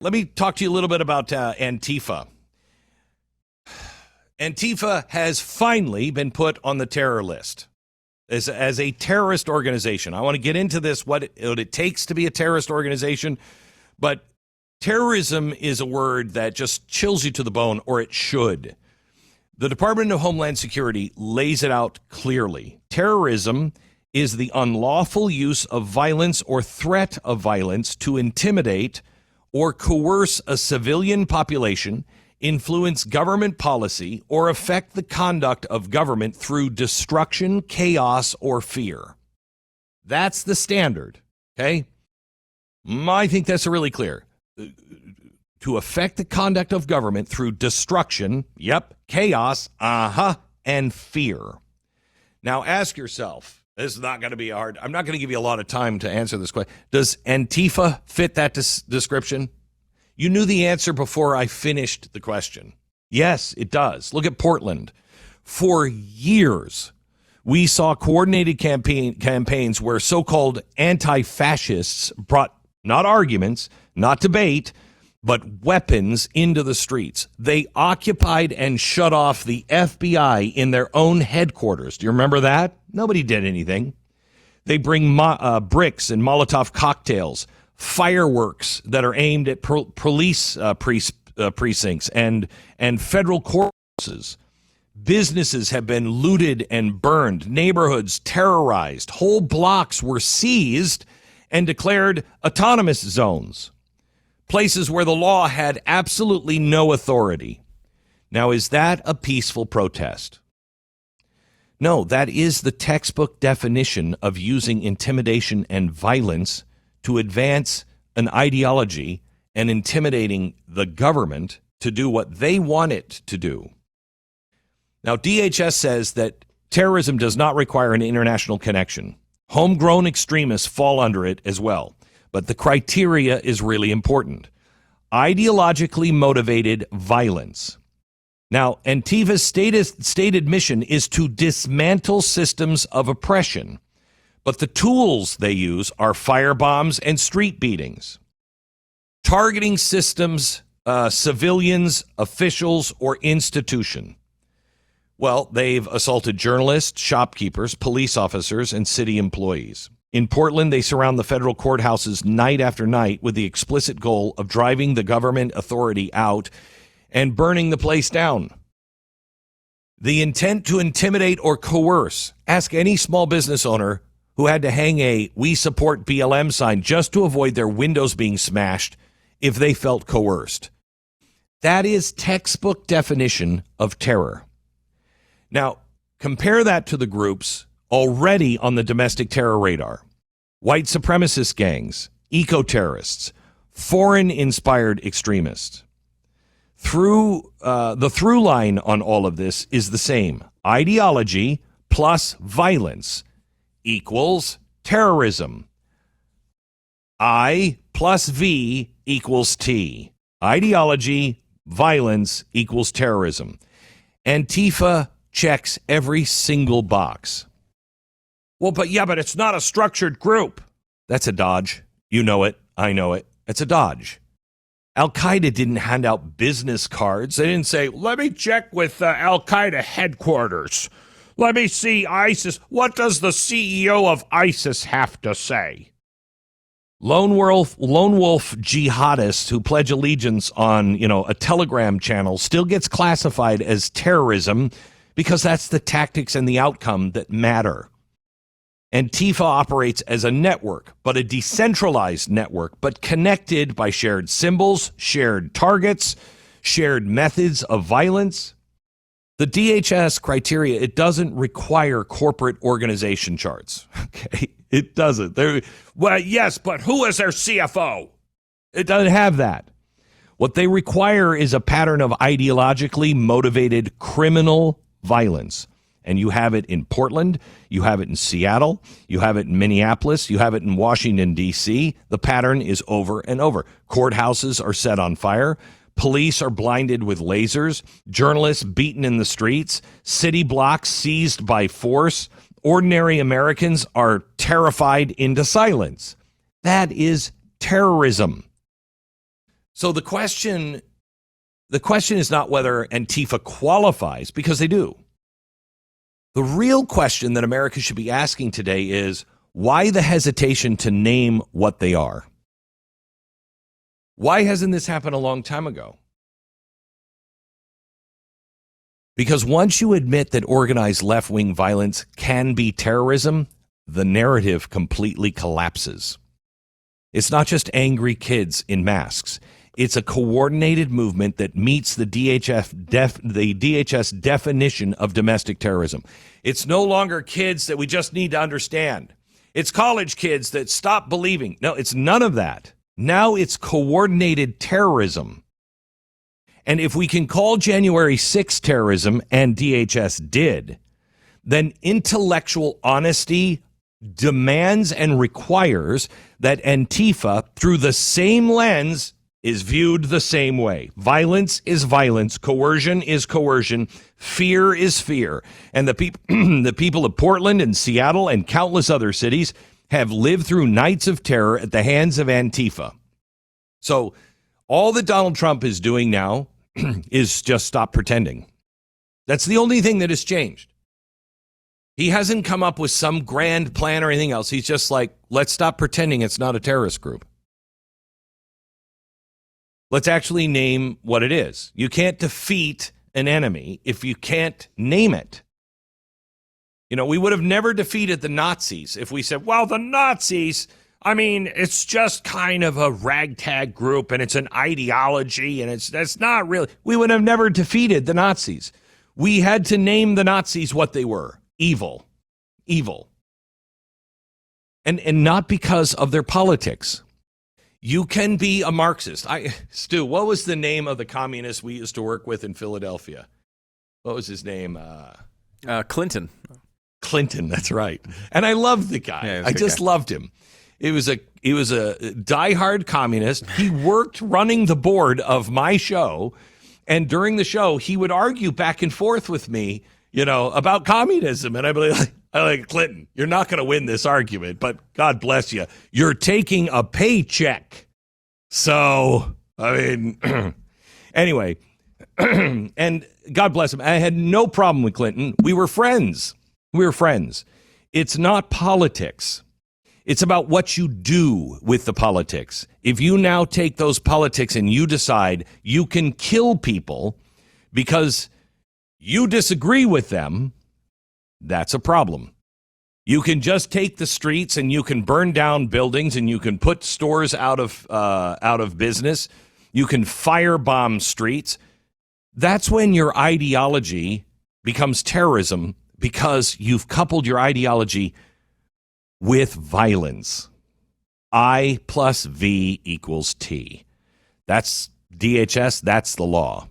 Let me talk to you a little bit about Antifa. Antifa has finally been put on the terror list as a terrorist organization. I want to get into this, what it takes to be a terrorist organization, but terrorism is a word that just chills you to the bone, or it should. The Department of Homeland Security lays it out clearly. Terrorism is the unlawful use of violence or threat of violence to intimidate or coerce a civilian population, influence government policy, or affect the conduct of government through destruction, chaos, or fear. That's the standard, okay? I think that's really clear. To affect the conduct of government through destruction, chaos, and fear. Now ask yourself, this is not going to be hard. I'm not going to give you a lot of time to answer this question. Does Antifa fit that description? You knew the answer before I finished the question. Yes, it does. Look at Portland. For years, we saw coordinated campaigns where so-called anti-fascists brought not arguments, not debate, but weapons into the streets. They occupied and shut off the FBI in their own headquarters. Do you remember that? Nobody did anything. They bring bricks and Molotov cocktails, fireworks that are aimed at police precincts and federal courthouses. Businesses have been looted and burned, neighborhoods terrorized, whole blocks were seized and declared autonomous zones. Places where the law had absolutely no authority. Now, is that a peaceful protest? No, that is the textbook definition of using intimidation and violence to advance an ideology and intimidating the government to do what they want it to do. Now, DHS says that terrorism does not require an international connection. Homegrown extremists fall under it as well. But the criteria is really important. Ideologically motivated violence. Now, Antifa's stated mission is to dismantle systems of oppression, but the tools they use are firebombs and street beatings. Targeting systems, civilians, officials, or institution. Well, they've assaulted journalists, shopkeepers, police officers, and city employees. In Portland, they surround the federal courthouses night after night with the explicit goal of driving the government authority out and burning the place down. The intent to intimidate or coerce. Ask any small business owner who had to hang a "We support BLM" sign just to avoid their windows being smashed if they felt coerced. That is textbook definition of terror. Now, compare that to the groups already on the domestic terror radar. White supremacist gangs, eco-terrorists, foreign-inspired extremists. The through line on all of this is the same. Ideology plus violence equals terrorism. I plus V equals T. Ideology, violence equals terrorism. Antifa checks every single box. Well, but it's not a structured group. That's a dodge. You know it. I know it. It's a dodge. Al-Qaeda didn't hand out business cards. They didn't say, let me check with Al-Qaeda headquarters. Let me see ISIS. What does the CEO of ISIS have to say? Lone wolf jihadists who pledge allegiance on, a Telegram channel still gets classified as terrorism because that's the tactics and the outcome that matter. Antifa operates as a network, but a decentralized network, but connected by shared symbols, shared targets, shared methods of violence. The DHS criteria, it doesn't require corporate organization charts. Okay, it doesn't. Yes, but who is their CFO? It doesn't have that. What they require is a pattern of ideologically motivated criminal violence. And you have it in Portland, you have it in Seattle, you have it in Minneapolis, you have it in Washington, D.C. The pattern is over and over. Courthouses are set on fire. Police are blinded with lasers. Journalists beaten in the streets. City blocks seized by force. Ordinary Americans are terrified into silence. That is terrorism. So the question is not whether Antifa qualifies, because they do. The real question that America should be asking today is, why the hesitation to name what they are? Why hasn't this happened a long time ago? Because once you admit that organized left-wing violence can be terrorism, the narrative completely collapses. It's not just angry kids in masks. It's a coordinated movement that meets the DHS definition of domestic terrorism. It's no longer kids that we just need to understand. It's college kids that stop believing. No, it's none of that. Now it's coordinated terrorism. And if we can call January 6th terrorism, and DHS did, then intellectual honesty demands and requires that Antifa, through the same lens, is viewed the same way. Violence is violence. Coercion is coercion. Fear is fear. And the people of Portland and Seattle and countless other cities have lived through nights of terror at the hands of Antifa. So all that Donald Trump is doing now is just stop pretending. That's the only thing that has changed. He hasn't come up with some grand plan or anything else. He's just like, let's stop pretending it's not a terrorist group. Let's actually name what it is. You can't defeat an enemy if you can't name it. You know, we would have never defeated the Nazis if we said, well, the Nazis, I mean, it's just kind of a ragtag group and it's an ideology and that's not really. We would have never defeated the Nazis. We had to name the Nazis what they were. Evil. Evil. And not because of their politics. You can be a Marxist. Stu, what was the name of the communist we used to work with in Philadelphia? What was his name? Clinton. Clinton, that's right. And I loved the guy. Yeah, I just loved him. He was a diehard communist. He worked running the board of my show, and during the show, he would argue back and forth with me, you know, about communism. And I'd be like, Clinton, you're not going to win this argument, but God bless you. You're taking a paycheck. So, I mean, anyway, and God bless him. I had no problem with Clinton. We were friends. We were friends. It's not politics. It's about what you do with the politics. If you now take those politics and you decide you can kill people because you disagree with them, that's a problem. You can just take the streets and you can burn down buildings and you can put stores out of business. You can firebomb streets. That's when your ideology becomes terrorism, because you've coupled your ideology with violence. I plus V equals T. That's DHS. That's the law.